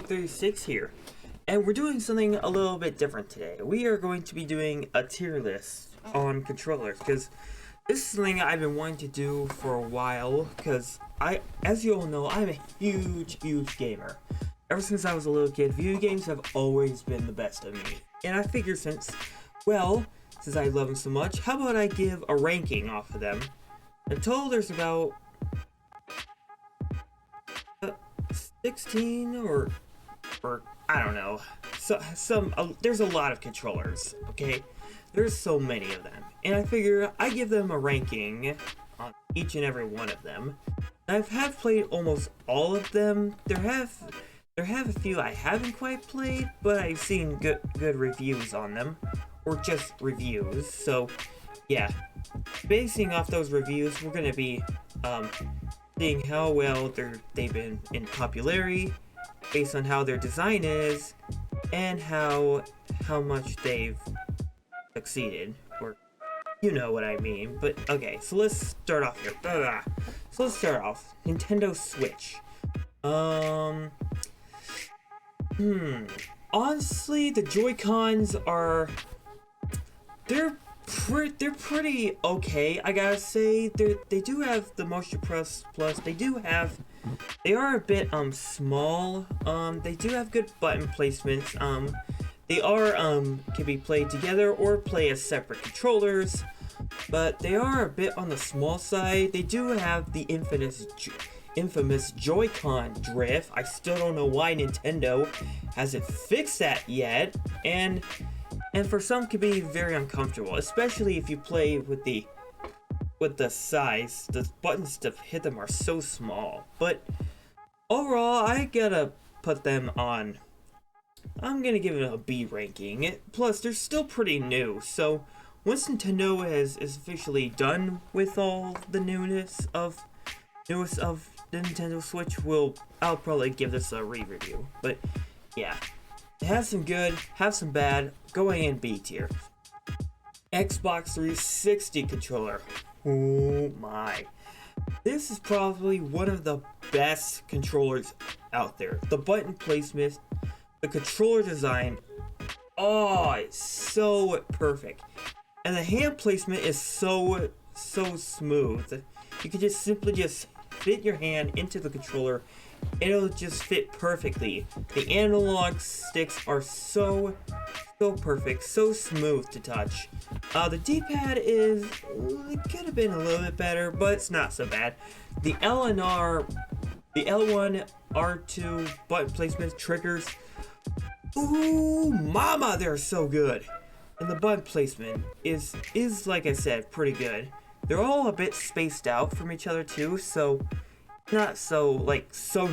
Ps436 here, and we're doing something a little bit different today. We are going to be doing a tier list on controllers, because this is something I've been wanting to do for a while, because as you all know, I'm a huge gamer. Ever since I was a little kid, video games have always been the best of me. And I figured since I love them so much, how about I give a ranking off of them? In total, there's about 16 or I don't know. There's a lot of controllers, okay? There's so many of them. And I figure I give them a ranking on each and every one of them. I have played almost all of them. There have a few I haven't quite played, but I've seen good reviews on them, or just reviews. So yeah, basing off those reviews, we're gonna be seeing how well they've been in popularity, based on how their design is, and how much they've succeeded, or you know what I mean. But okay, so let's start off here. So let's start off Nintendo Switch. Honestly, the Joy-Cons are they're pretty okay. I gotta say, they do have the motion plus. They are a bit small. They do have good button placements. They are can be played together or play as separate controllers, but they are a bit on the small side. They do have the infamous Joy-Con drift. I still don't know why Nintendo hasn't fixed that yet, and for some can be very uncomfortable, especially if you play with the size. The buttons to hit them are so small. But overall, I gotta put them on. I'm gonna give it a B ranking. Plus, they're still pretty new, so once Nintendo is officially done with all the newest of the Nintendo Switch, I'll probably give this a re-review. But yeah, it has some good, have some bad, going in B tier. Xbox 360 controller. Oh my. This is probably one of the best controllers out there. The button placement, the controller design, it's so perfect. And the hand placement is so smooth. You can just simply fit your hand into the controller. It'll just fit perfectly. The analog sticks are so perfect, so smooth to touch. The D-pad it could have been a little bit better, but it's not so bad. The L and R, the L1, R2 button placement triggers, ooh mama, they're so good. And the button placement is like I said, pretty good. They're all a bit spaced out from each other too, so not so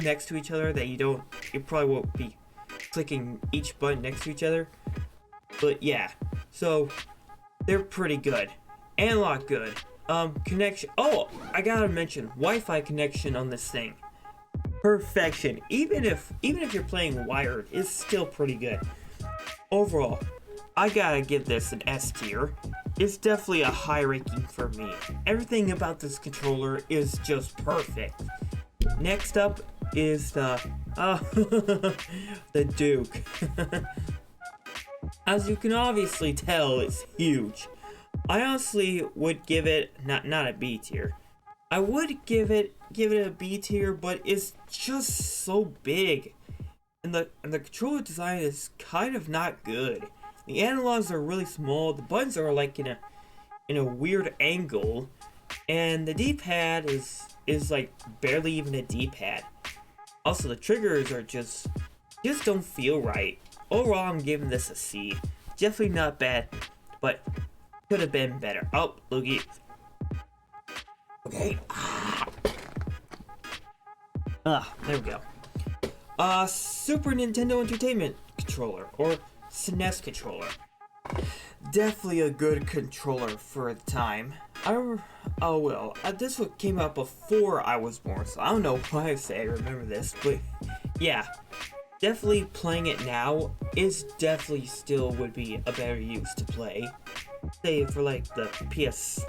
next to each other that you probably won't be clicking each button next to each other. But yeah, so they're pretty good. Analog good. Connection. Oh, I gotta mention Wi-Fi connection on this thing. Perfection. Even if you're playing wired, it's still pretty good. Overall, I gotta give this an S tier. It's definitely a high ranking for me. Everything about this controller is just perfect. Next up is the Duke. As you can obviously tell, it's huge. I honestly would give it not a B tier. I would give it a B tier, but it's just so big, and the controller design is kind of not good. The analogs are really small. The buttons are like in a weird angle, and the D-pad is like barely even a D-pad. Also, the triggers are just don't feel right. Overall, I'm giving this a C. Definitely not bad, but could have been better. Oh, looky. Okay. There we go. Super Nintendo Entertainment Controller, or Nes Controller. Definitely a good controller for the time. This one came out before I was born, so I don't know why I say I remember this, but yeah. Definitely playing it now is definitely still would be a better use to play. Say for like this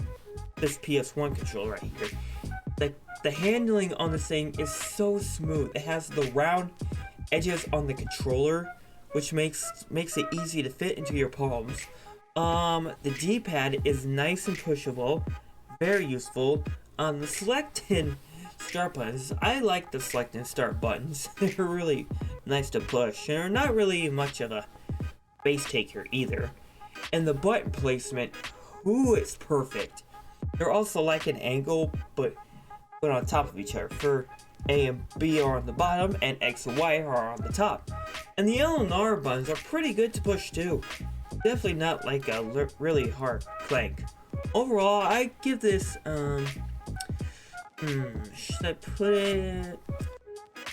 Ps1 controller right here. The handling on this thing is so smooth. It has the round edges on the controller, which makes it easy to fit into your palms. The D-pad is nice and pushable, very useful. The select and start buttons, I like the select and start buttons. They're really nice to push, and they're not really much of a space taker either. And the button placement, ooh, it's perfect. They're also like an angle, but on top of each other. For A and B are on the bottom, and X and Y are on the top. And the L and R buttons are pretty good to push too. Definitely not like a really hard clank. Overall, I give this, should I put it...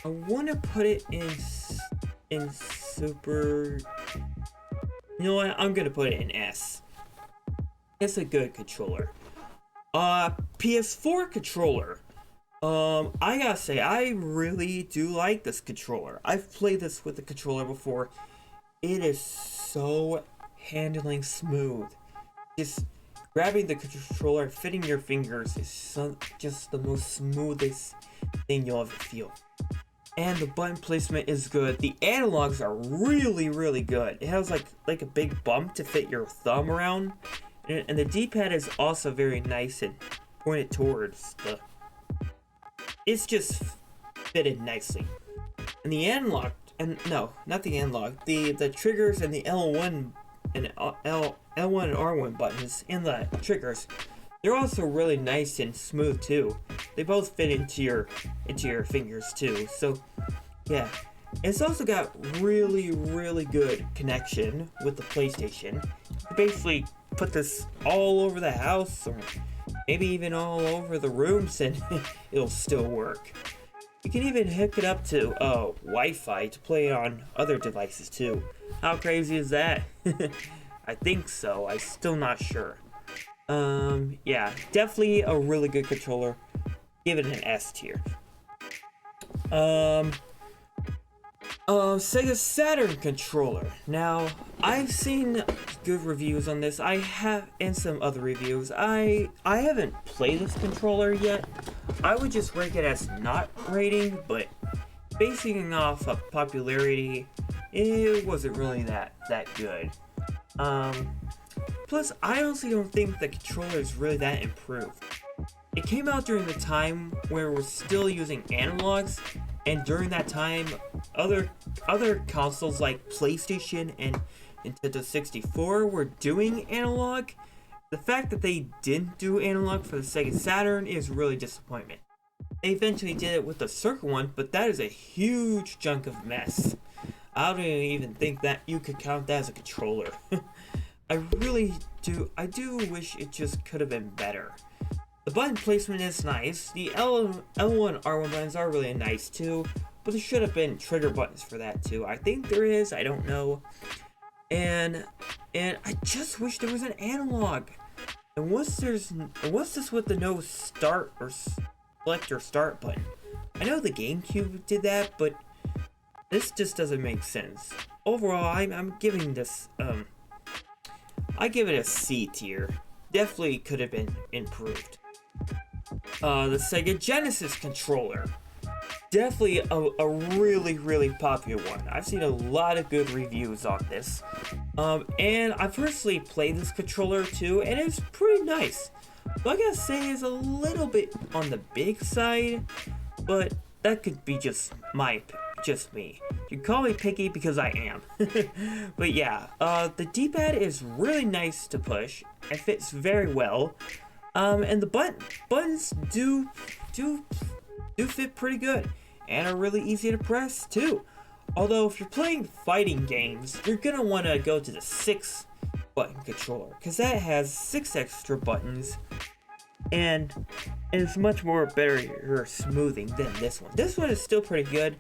I want to put it in super... You know what? I'm gonna put it in S. It's a good controller. Ps4 Controller. I gotta say, I really do like this controller. I've played this with the controller before. It is so handling smooth. Just grabbing the controller, fitting your fingers is just the most smoothest thing you'll ever feel. And the button placement is good. The analogs are really, really good. It has like a big bump to fit your thumb around. And the D-pad is also very nice and pointed towards the... It's just fitted nicely. And the analog, and no, not the analog, the triggers and the L1 and L1 and R1 buttons in the triggers, they're also really nice and smooth too. They both fit into your fingers too. So yeah, it's also got really, really good connection with the PlayStation. You basically put this all over the house, or maybe even all over the rooms, and it'll still work. You can even hook it up to Wi-Fi to play on other devices too. How crazy is that? I think so. I'm still not sure. Yeah, definitely a really good controller. Give it an S tier. Sega Saturn Controller. Now, I've seen good reviews on this. I have, and some other reviews. I haven't played this controller yet. I would just rank it as not rating, but basing off of popularity, it wasn't really that good. Plus, I honestly don't think the controller is really that improved. It came out during the time where we're still using analogs, and during that time, other consoles like PlayStation and Nintendo 64 were doing analog. The fact that they didn't do analog for the Sega Saturn is really disappointment. They eventually did it with the circle one, but that is a huge chunk of mess. I don't even think that you could count that as a controller. I do wish it just could have been better. The button placement is nice. The L1 R1 buttons are really nice too, but there should have been trigger buttons for that too. I think there is, I don't know. And I just wish there was an analog. And what's this with the no start or select or start button? I know the Gamecube did that, but this just doesn't make sense. Overall, I'm giving this I give it a C tier. Definitely could have been improved. The Sega Genesis Controller. Definitely a really, really popular one. I've seen a lot of good reviews on this. And I personally played this controller too, and it's pretty nice. What I gotta say is a little bit on the big side, but that could be just me. You can call me picky because I am. But yeah, the D-pad is really nice to push. It fits very well. And the buttons do fit pretty good and are really easy to press too. Although if you're playing fighting games, you're gonna want to go to the 6 button controller, because that has 6 extra buttons and it's much more better smoothing than this one. This one is still pretty good,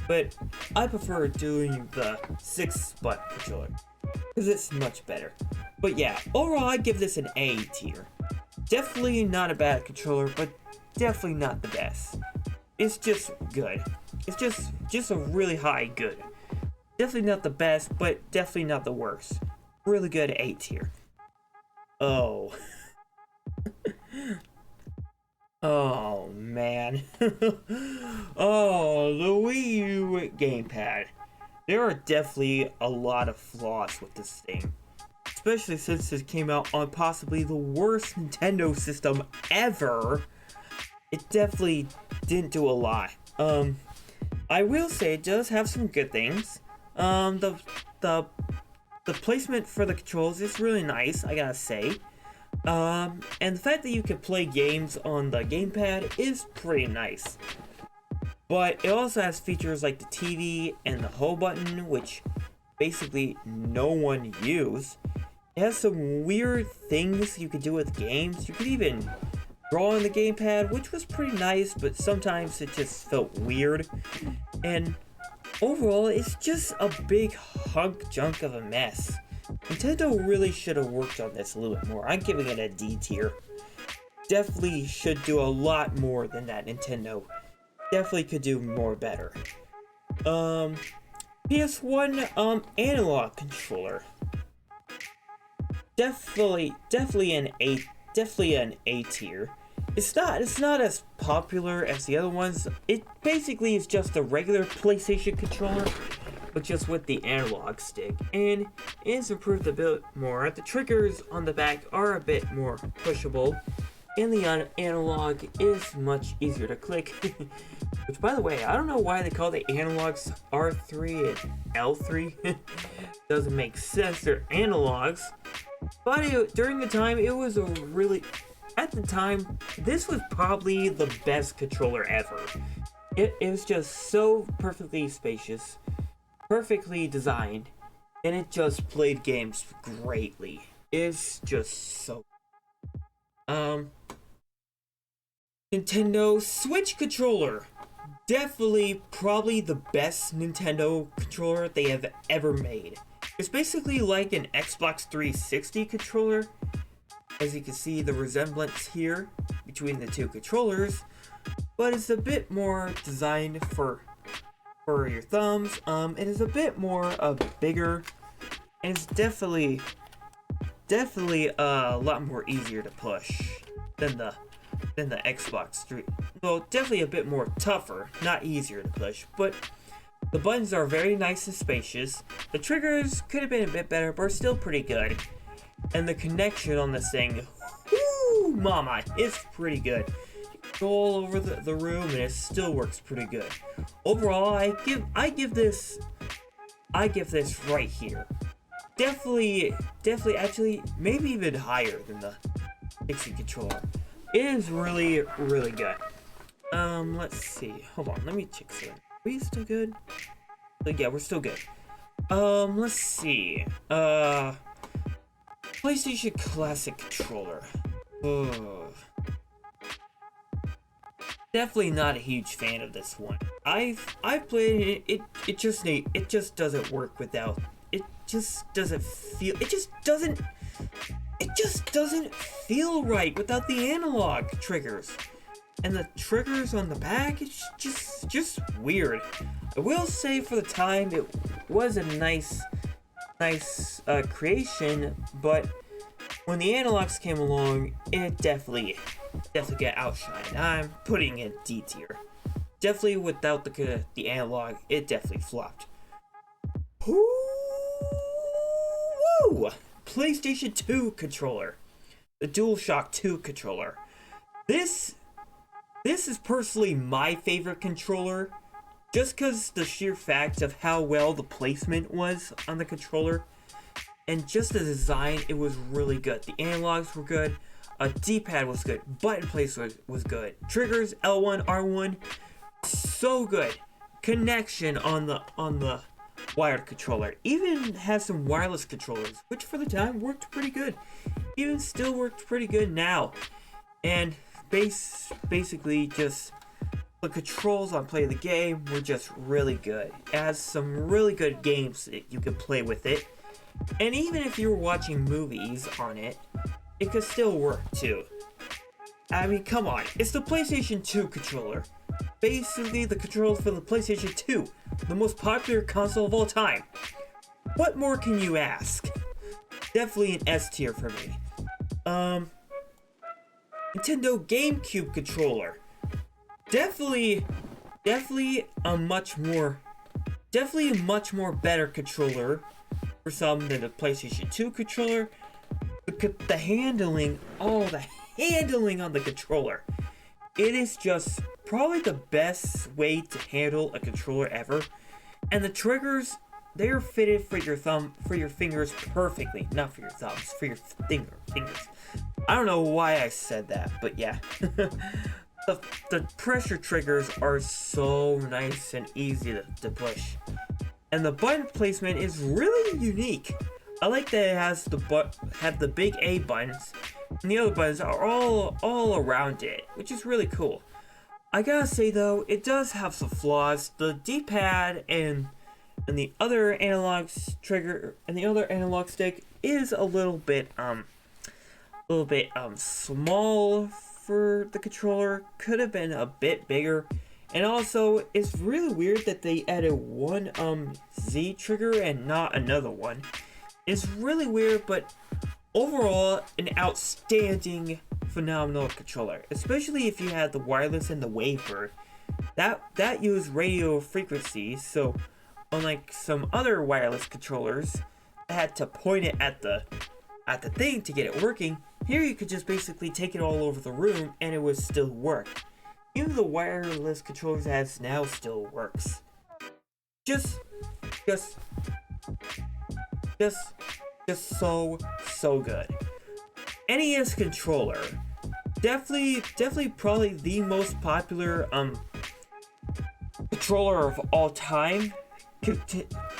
but I prefer doing the 6 button controller because it's much better. But yeah, overall I give this an A tier. Definitely not a bad controller, but definitely not the best. It's just good. It's just a really high good. Definitely not the best, but definitely not the worst. Really good A tier. Oh. Oh man. Oh, the Wii U Gamepad. There are definitely a lot of flaws with this thing. Especially since it came out on possibly the worst Nintendo system ever. It definitely didn't do a lot. I will say it does have some good things. The placement for the controls is really nice, I gotta say. And the fact that you can play games on the gamepad is pretty nice. But it also has features like the TV and the home button, which basically no one used. It has some weird things you could do with games. You could even draw on the gamepad, which was pretty nice, but sometimes it just felt weird. And overall, it's just a big hunk junk of a mess. Nintendo really should have worked on this a little bit more. I'm giving it a D tier. Definitely should do a lot more than that, Nintendo. Definitely could do more better. PS1 analog controller. Definitely an A tier. It's not as popular as the other ones. It basically is just a regular PlayStation controller, but just with the analog stick, and it's improved a bit more. The triggers on the back are a bit more pushable, and the analog is much easier to click. Which, by the way, I don't know why they call the analogs R3 and L3. Doesn't make sense. They're analogs. But during the time, it was a really... At the time, this was probably the best controller ever. It was just so perfectly spacious, perfectly designed, and it just played games greatly. It's just so... Nintendo Switch Controller. Definitely probably the best Nintendo controller they have ever made. It's basically like an Xbox 360 controller. As you can see the resemblance here between the two controllers, but it's a bit more designed for your thumbs. It is a bit more bigger, and it's definitely a lot more easier to push than the Xbox 3. Well, definitely a bit more tougher, not easier to push, but the buttons are very nice and spacious. The triggers could have been a bit better, but are still pretty good. And the connection on this thing, whoo, mama, it's pretty good. You can go all over the room and it still works pretty good. Overall, I give this right here. Definitely, actually, maybe even higher than the 60 controller. It is really, really good. Let's see. Hold on, let me check something. Are we still good? Yeah, we're still good. Let's see. PlayStation Classic Controller. Ugh. Definitely not a huge fan of this one. I've played it. It just doesn't work without. It just doesn't feel. It just doesn't feel right without the analog triggers. And the triggers on the back, it's just weird. I will say for the time it was a nice creation, but when the analogs came along, it definitely got outshined. I'm putting it D tier. Definitely without the analog, it definitely flopped. Woo! PlayStation 2 controller, the DualShock 2 controller. This is personally my favorite controller, just because the sheer fact of how well the placement was on the controller, and just the design, it was really good. The analogs were good, D-pad was good, button placement was good, triggers L1, R1, so good. Connection on the wired controller, even has some wireless controllers, which for the time worked pretty good. Even still worked pretty good now, and basically just the controls on play the game were just really good. It has some really good games that you can play with it, and even if you were watching movies on it, it could still work too. I mean, come on, it's the PlayStation 2 controller. Basically the controls for the PlayStation 2, the most popular console of all time. What more can you ask? Definitely an S tier for me. Nintendo GameCube controller. Definitely definitely a much more better controller for some than the PlayStation 2 controller. The handling, the handling on the controller, it is just probably the best way to handle a controller ever. And the triggers, they are fitted for your fingers perfectly. Not for your thumbs, for your fingers. I don't know why I said that, but yeah. The pressure triggers are so nice and easy to push. And the button placement is really unique. I like that it has the big A buttons, and the other buttons are all around it, which is really cool. I gotta say though, it does have some flaws. The D-pad and the other analog trigger and the other analog stick is a little bit small for the controller. Could have been a bit bigger. And also, it's really weird that they added one Z trigger and not another one. It's really weird, but overall, an outstanding, phenomenal controller. Especially if you had the wireless and the wavebird. That used radio frequencies, so unlike some other wireless controllers, I had to point it at the thing to get it working. Here you could just basically take it all over the room and it would still work. Even the wireless controllers as now still works. Just so good. NES controller, definitely probably the most popular controller of all time.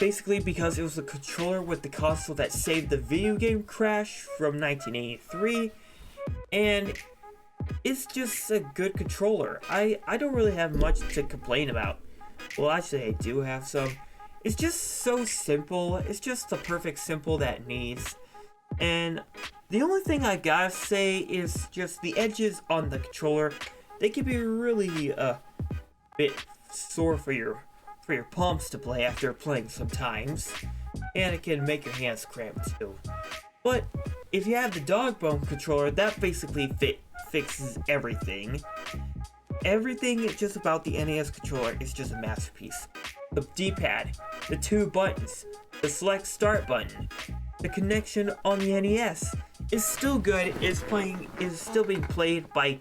Basically because it was the controller with the console that saved the video game Crash from 1983, and it's just a good controller. I don't really have much to complain about. Well, actually I do have some. It's just so simple. It's just the perfect simple that it needs. And the only thing I gotta say is just the edges on the controller. They can be really a bit sore for your palms to play after playing sometimes, and it can make your hands cramp too. But if you have the dog bone controller, that basically fixes everything. Everything just about the NES controller is just a masterpiece. The D-pad, the two buttons, the select start button, the connection on the NES is still good. Is still being played by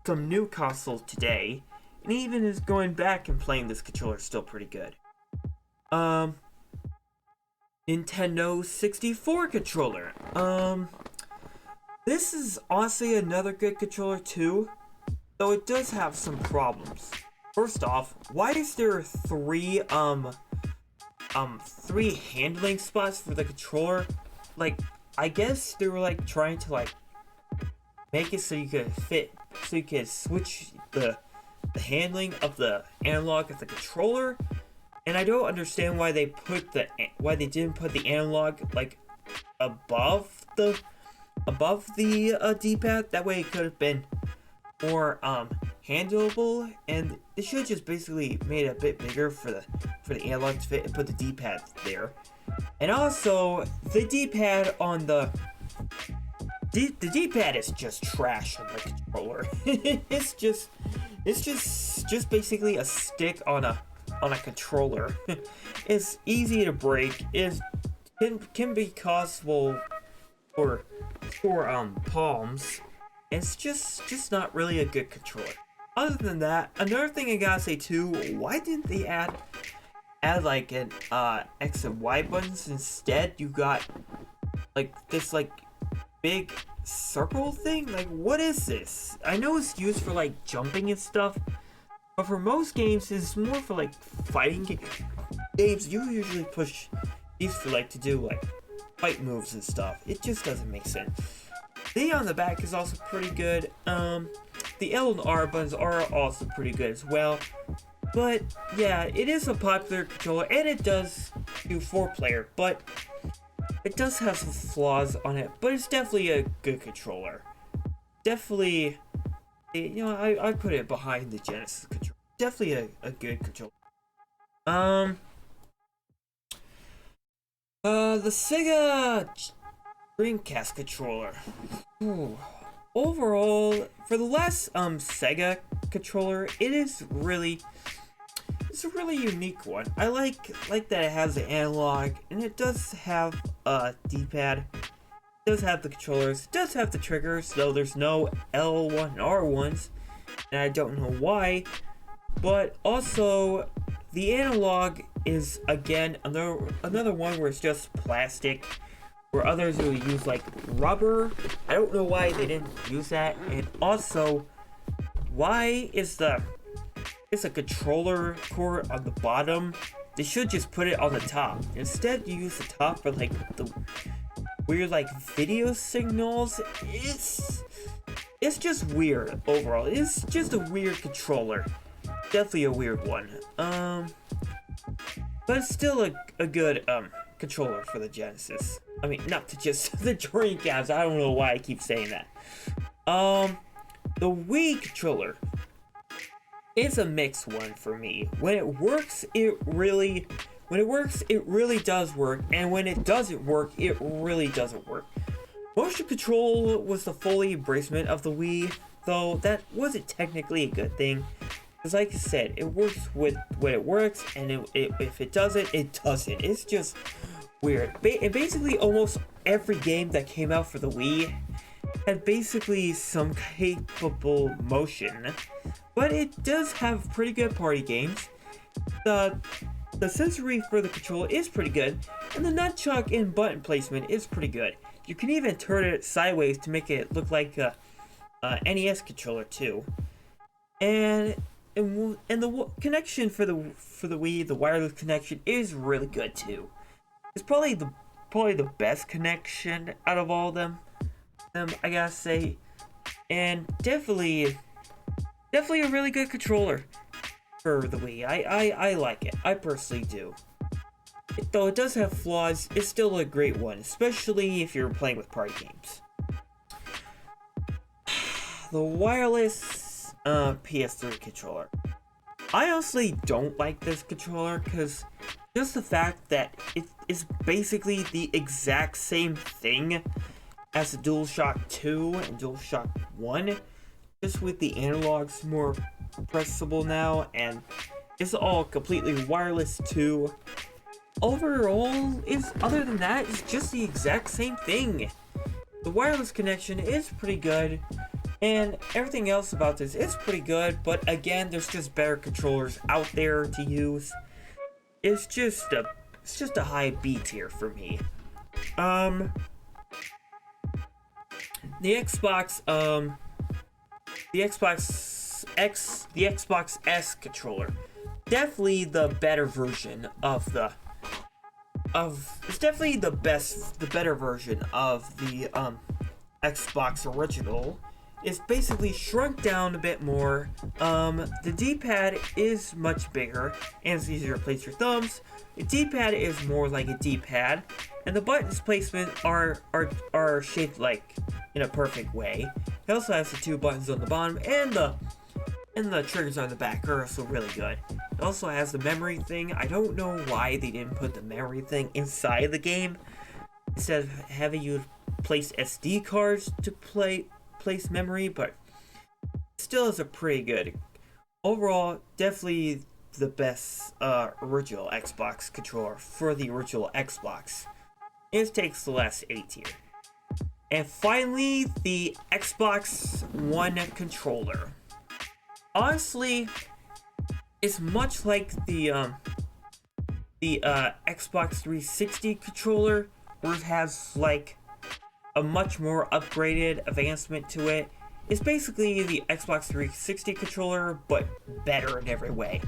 some new consoles today. And even is going back and playing this controller is still pretty good. Nintendo 64 controller. This is honestly another good controller too, though it does have some problems. First off, why is there three handling spots for the controller? Like, I guess they were like trying to like make it so you could switch the handling of the analog of the controller, and I don't understand why they didn't put the analog like above the D-pad. That way it could have been more handleable, and it should have just basically made it a bit bigger for the analog to fit and put the D-pad there. And also the D-pad on the D-pad is just trash on the controller. It's just basically a stick on a controller. It's easy to break. It can be costable for palms. It's just not really a good controller. Other than that, another thing I gotta say too, why didn't they add like an X and Y buttons? Instead you got like this like big circle thing. Like, what is this? I know it's used for like jumping and stuff, but for most games it's more for like fighting games. You usually push these for like to do like fight moves and stuff. It just doesn't make sense. The on the back is also pretty good. The L and R buttons are also pretty good as well. But yeah, it is a popular controller and it does do 4-player, but it does have some flaws on it, but it's definitely a good controller. Definitely, you know, I put it behind the Genesis controller. Definitely a good controller. The Sega Screencast controller. Ooh. Overall, for the last Sega controller, it is really it's a really unique one. I like that it has the analog, and it does have a D-pad. It does have the controllers. It does have the triggers, though there's no L1 and R1s, and I don't know why. But also, the analog is again another one where it's just plastic, where others will use like rubber. I don't know why they didn't use that. And also, why is a controller cord on the bottom? They should just put it on the top. Instead, you use the top for like the weird like video signals. It's just weird overall. It's just a weird controller. Definitely a weird one. But it's still a good controller for the Genesis. I mean, not to just the Dreamcast. I don't know why I keep saying that. The Wii controller is a mixed one for me. When it works, it really does work, and when it doesn't work, it really doesn't work. Motion control was the fully embracement of the Wii, though that wasn't technically a good thing. Because like I said, it works with when it works, and if it doesn't, it doesn't. It's just weird. And basically, almost every game that came out for the Wii had basically some capable motion. But it does have pretty good party games. The sensory for the controller is pretty good, and the nunchuck and button placement is pretty good. You can even turn it sideways to make it look like a NES controller too. And the connection for the Wii, the wireless connection, is really good too. It's probably the best connection out of all of them, I gotta say, and definitely a really good controller for the Wii. I like it. I personally do. Though it does have flaws, it's still a great one, especially if you're playing with party games. The wireless PS3 controller. I honestly don't like this controller because just the fact that it is basically the exact same thing as the DualShock 2 and DualShock 1, just with the analogs more pressable now, and it's all completely wireless too. Overall, other than that, it's just the exact same thing. The wireless connection is pretty good, and everything else about this is pretty good, but again, there's just better controllers out there to use. It's just a high B tier for me. The Xbox S controller, definitely the better version it's definitely the better version of the Xbox original. It's basically shrunk down a bit more. The D-pad is much bigger and it's easier to place your thumbs. The D-pad is more like a D-pad, and the buttons placement are shaped like in a perfect way. It also has the two buttons on the bottom, and the triggers on the back are also really good. It also has the memory thing. I don't know why they didn't put the memory thing inside the game instead of having you place SD cards to place memory, but still is a pretty good. Overall, definitely the best original Xbox controller for the original Xbox. It takes the last A tier. And finally, the Xbox One Controller. Honestly, it's much like the Xbox 360 controller, where it has like a much more upgraded advancement to it. It's basically the Xbox 360 controller, but better in every way.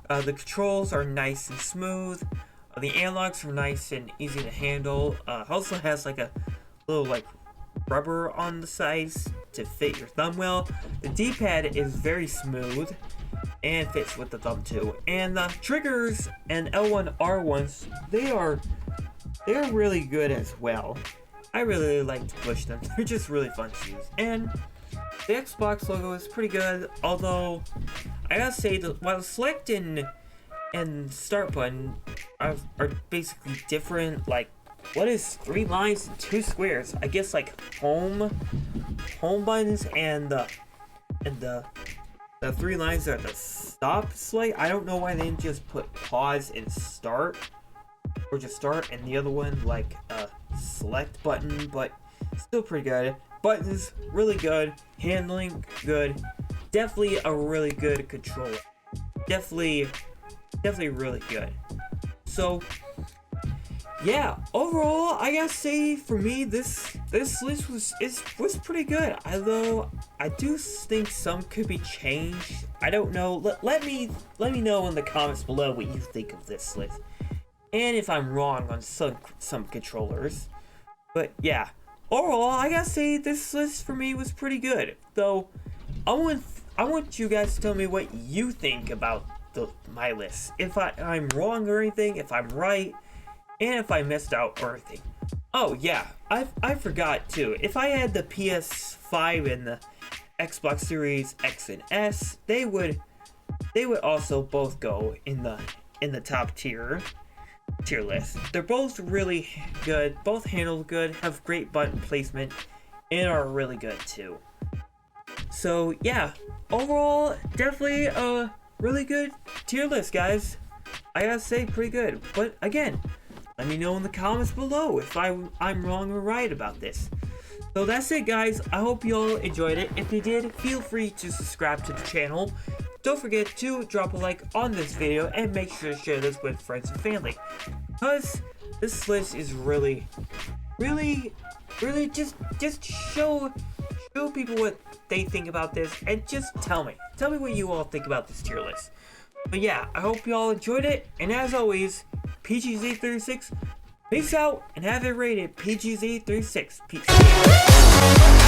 The controls are nice and smooth. The analogs are nice and easy to handle. It also has like a little like rubber on the sides to fit your thumb well. The D-pad is very smooth and fits with the thumb too. And the triggers and L1 R1s, they're really good as well. I really like to push them. They're just really fun to use. And the Xbox logo is pretty good, although I gotta say that while the select and start button are basically different, like what is 3 lines and 2 squares? I guess like home buttons and the The 3 lines are at the stop slide. I don't know why they didn't just put pause and start, or just start, and the other one like a select button, but still pretty good. Buttons really good, handling good, definitely a really good controller. Definitely really good. So yeah, overall, I gotta say for me, this list was pretty good. Although I do think some could be changed. I don't know. Let me know in the comments below what you think of this list, and if I'm wrong on some controllers. But yeah, overall, I gotta say this list for me was pretty good. Though I want you guys to tell me what you think about my list. If I'm wrong or anything, if I'm right, and if I missed out or anything. Oh yeah, I forgot too. If I had the PS5 and the Xbox Series X and S, they would also both go in the top tier list. They're both really good, both handle good, have great button placement, and are really good too. So yeah, overall, definitely a really good tier list, guys. I gotta say, pretty good. But again, let me know in the comments below if I'm wrong or right about this. So that's it, guys. I hope you all enjoyed it. If you did, feel free to subscribe to the channel. Don't forget to drop a like on this video and make sure to share this with friends and family, because this list is really just show people what they think about this, and just tell me what you all think about this tier list. But yeah, I hope you all enjoyed it, and as always, PGZ36, peace out, and have it rated PGZ36. Peace.